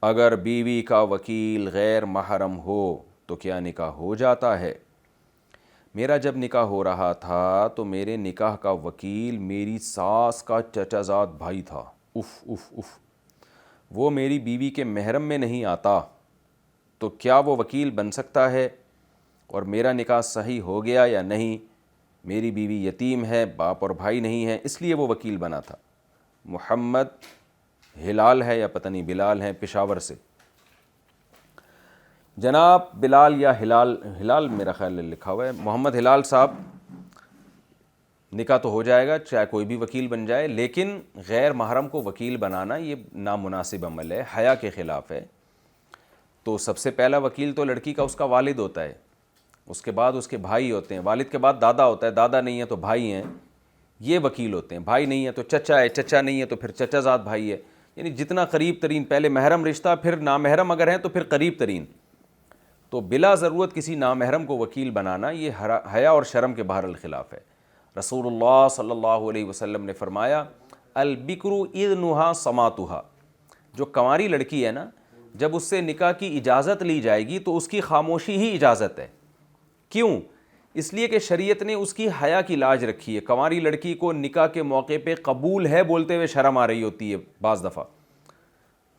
اگر بیوی کا وکیل غیر محرم ہو تو کیا نکاح ہو جاتا ہے؟ میرا جب نکاح ہو رہا تھا تو میرے نکاح کا وکیل میری ساس کا چچا زاد بھائی تھا۔ اف اف اف، وہ میری بیوی کے محرم میں نہیں آتا، تو کیا وہ وکیل بن سکتا ہے؟ اور میرا نکاح صحیح ہو گیا یا نہیں؟ میری بیوی یتیم ہے، باپ اور بھائی نہیں ہے، اس لیے وہ وکیل بنا تھا۔ محمد ہلال ہے یا پتہ نہیں بلال ہے، پشاور سے۔ جناب بلال یا ہلال میرا خیال ہے لکھا ہوا ہے، محمد ہلال صاحب، نکاح تو ہو جائے گا چاہے کوئی بھی وکیل بن جائے، لیکن غیر محرم کو وکیل بنانا یہ نامناسب عمل ہے، حیا کے خلاف ہے۔ تو سب سے پہلا وکیل تو لڑکی کا اس کا والد ہوتا ہے، اس کے بعد اس کے بھائی ہوتے ہیں، والد کے بعد دادا ہوتا ہے، دادا نہیں ہے تو بھائی ہیں، یہ وکیل ہوتے ہیں۔ بھائی نہیں ہے تو چچا ہے، چچا نہیں ہے تو پھر چچا زاد بھائی ہے، یعنی جتنا قریب ترین، پہلے محرم رشتہ پھر نامحرم اگر ہیں تو پھر قریب ترین۔ تو بلا ضرورت کسی نامحرم کو وکیل بنانا یہ حیا اور شرم کے بہرحال خلاف ہے۔ رسول اللہ صلی اللہ علیہ وسلم نے فرمایا البکر اذنھا صماتھا، جو کنواری لڑکی ہے نا، جب اس سے نکاح کی اجازت لی جائے گی تو اس کی خاموشی ہی اجازت ہے۔ کیوں؟ اس لیے کہ شریعت نے اس کی حیا کی لاج رکھی ہے۔ کنواری لڑکی کو نکاح کے موقع پہ قبول ہے بولتے ہوئے شرم آ رہی ہوتی ہے بعض دفعہ۔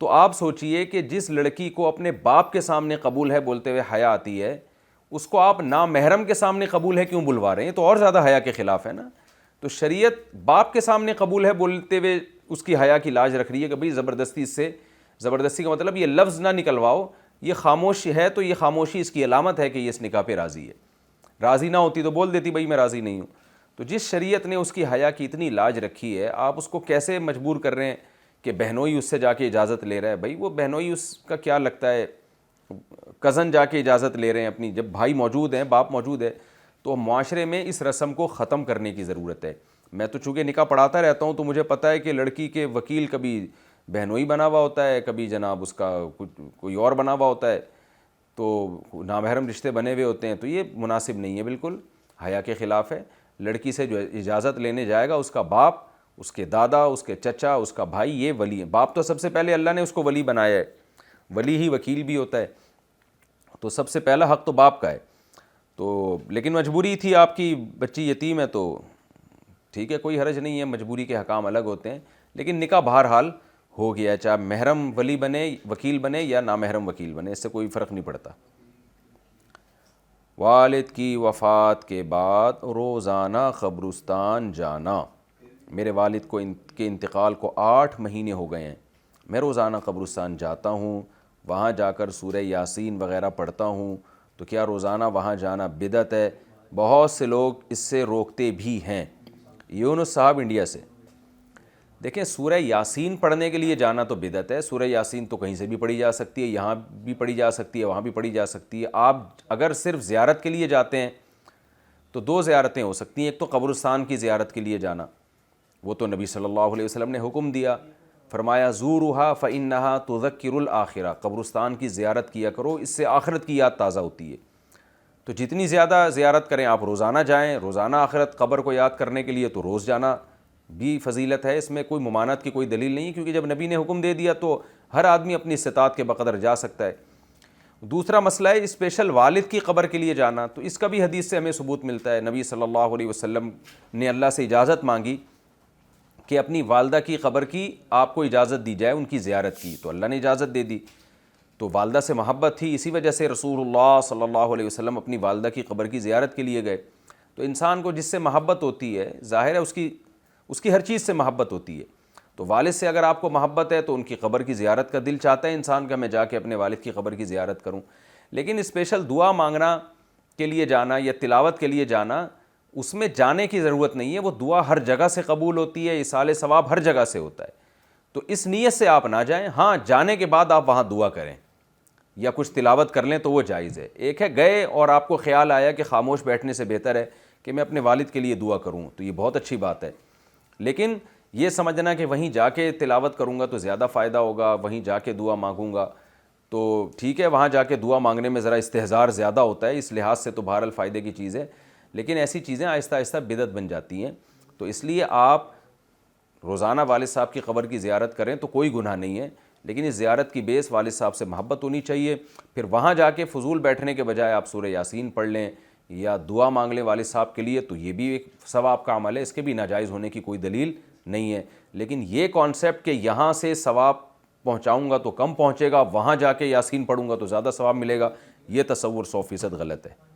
تو آپ سوچئے کہ جس لڑکی کو اپنے باپ کے سامنے قبول ہے بولتے ہوئے حیا آتی ہے، اس کو آپ نامحرم کے سامنے قبول ہے کیوں بلوا رہے ہیں؟ تو اور زیادہ حیا کے خلاف ہے نا۔ تو شریعت باپ کے سامنے قبول ہے بولتے ہوئے اس کی حیا کی لاج رکھ رہی ہے کہ بھئی زبردستی سے، زبردستی کا مطلب یہ لفظ نہ نکلواؤ، یہ خاموش ہے تو یہ خاموشی اس کی علامت ہے کہ یہ اس نکاح پہ راضی ہے۔ راضی نہ ہوتی تو بول دیتی بھئی میں راضی نہیں ہوں۔ تو جس شریعت نے اس کی حیا کی اتنی لاج رکھی ہے، آپ اس کو کیسے مجبور کر رہے ہیں کہ بہنوئی اس سے جا کے اجازت لے رہا ہے؟ بھائی وہ بہنوئی اس کا کیا لگتا ہے، کزن جا کے اجازت لے رہے ہیں اپنی، جب بھائی موجود ہیں، باپ موجود ہے، تو معاشرے میں اس رسم کو ختم کرنے کی ضرورت ہے۔ میں تو چونکہ نکاح پڑھاتا رہتا ہوں تو مجھے پتہ ہے کہ لڑکی کے وکیل کبھی بہنوئی بنا ہوا ہوتا ہے، کبھی جناب اس کا کوئی اور بنا ہوا ہوتا ہے، تو نامحرم رشتے بنے ہوئے ہوتے ہیں۔ تو یہ مناسب نہیں ہے، بالکل حیا کے خلاف ہے۔ لڑکی سے جو اجازت لینے جائے گا اس کا باپ، اس کے دادا، اس کے چچا، اس کا بھائی، یہ ولی ہے۔ باپ تو سب سے پہلے اللہ نے اس کو ولی بنایا ہے، ولی ہی وکیل بھی ہوتا ہے، تو سب سے پہلا حق تو باپ کا ہے۔ تو لیکن مجبوری تھی، آپ کی بچی یتیم ہے تو ٹھیک ہے، کوئی حرج نہیں ہے، مجبوری کے حکام الگ ہوتے ہیں، لیکن نکاح بہرحال ہو گیا ہے، چاہے محرم ولی بنے، وکیل بنے یا نامحرم وکیل بنے، اس سے کوئی فرق نہیں پڑتا۔ والد کی وفات کے بعد روزانہ قبرستان جانا۔ میرے والد کو کے انتقال کو 8 مہینے ہو گئے ہیں، میں روزانہ قبرستان جاتا ہوں، وہاں جا کر سورہ یاسین وغیرہ پڑھتا ہوں، تو کیا روزانہ وہاں جانا بدعت ہے؟ بہت سے لوگ اس سے روکتے بھی ہیں۔ یونس صاحب انڈیا سے، دیکھیں سورہ یاسین پڑھنے کے لیے جانا تو بدعت ہے۔ سورہ یاسین تو کہیں سے بھی پڑھی جا سکتی ہے، یہاں بھی پڑھی جا سکتی ہے، وہاں بھی پڑھی جا سکتی ہے۔ آپ اگر صرف زیارت کے لیے جاتے ہیں تو 2 زیارتیں ہو سکتی ہیں، ایک تو قبرستان کی زیارت کے لیے جانا، وہ تو نبی صلی اللہ علیہ وسلم نے حکم دیا، فرمایا زورھا فإنھا تذکر الآخرہ، قبرستان کی زیارت کیا کرو، اس سے آخرت کی یاد تازہ ہوتی ہے۔ تو جتنی زیادہ زیارت کریں، آپ روزانہ جائیں، روزانہ آخرت قبر کو یاد کرنے کے لیے تو روز جانا بھی فضیلت ہے، اس میں کوئی ممانعت کی کوئی دلیل نہیں، کیونکہ جب نبی نے حکم دے دیا تو ہر آدمی اپنی استطاعت کے بقدر جا سکتا ہے۔ دوسرا مسئلہ ہے اسپیشل والد کی قبر کے لیے جانا، تو اس کا بھی حدیث سے ہمیں ثبوت ملتا ہے۔ نبی صلی اللہ علیہ وسلم نے اللہ سے اجازت مانگی کہ اپنی والدہ کی قبر کی آپ کو اجازت دی جائے، ان کی زیارت کی، تو اللہ نے اجازت دے دی۔ تو والدہ سے محبت تھی، اسی وجہ سے رسول اللہ صلی اللہ علیہ وسلم اپنی والدہ کی قبر کی زیارت کے لیے گئے۔ تو انسان کو جس سے محبت ہوتی ہے، ظاہر ہے اس کی ہر چیز سے محبت ہوتی ہے، تو والد سے اگر آپ کو محبت ہے تو ان کی قبر کی زیارت کا دل چاہتا ہے انسان کا، میں جا کے اپنے والد کی قبر کی زیارت کروں۔ لیکن اسپیشل دعا مانگنا کے لیے جانا یا تلاوت کے لیے جانا، اس میں جانے کی ضرورت نہیں ہے، وہ دعا ہر جگہ سے قبول ہوتی ہے، ایصال ثواب ہر جگہ سے ہوتا ہے، تو اس نیت سے آپ نہ جائیں۔ ہاں جانے کے بعد آپ وہاں دعا کریں یا کچھ تلاوت کر لیں تو وہ جائز ہے۔ ایک ہے گئے اور آپ کو خیال آیا کہ خاموش بیٹھنے سے بہتر ہے کہ میں اپنے والد کے لیے دعا کروں، تو یہ بہت اچھی بات ہے، لیکن یہ سمجھنا کہ وہیں جا کے تلاوت کروں گا تو زیادہ فائدہ ہوگا، وہیں جا کے دعا مانگوں گا تو ٹھیک ہے، وہاں جا کے دعا مانگنے میں ذرا استحضار زیادہ ہوتا ہے، اس لحاظ سے تو بہرحال فائدے کی چیز ہے، لیکن ایسی چیزیں آہستہ آہستہ بدعت بن جاتی ہیں۔ تو اس لیے آپ روزانہ والد صاحب کی قبر کی زیارت کریں تو کوئی گناہ نہیں ہے، لیکن اس زیارت کی بیس والد صاحب سے محبت ہونی چاہیے. پھر وہاں جا کے فضول بیٹھنے کے بجائے آپ سورہ یاسین پڑھ لیں یا دعا مانگ لیں والد صاحب کے لیے, تو یہ بھی ایک ثواب کا عمل ہے, اس کے بھی ناجائز ہونے کی کوئی دلیل نہیں ہے. لیکن یہ کانسیپٹ کہ یہاں سے ثواب پہنچاؤں گا تو کم پہنچے گا, وہاں جا کے یاسین پڑھوں گا تو زیادہ ثواب ملے گا, یہ تصور 100% غلط ہے.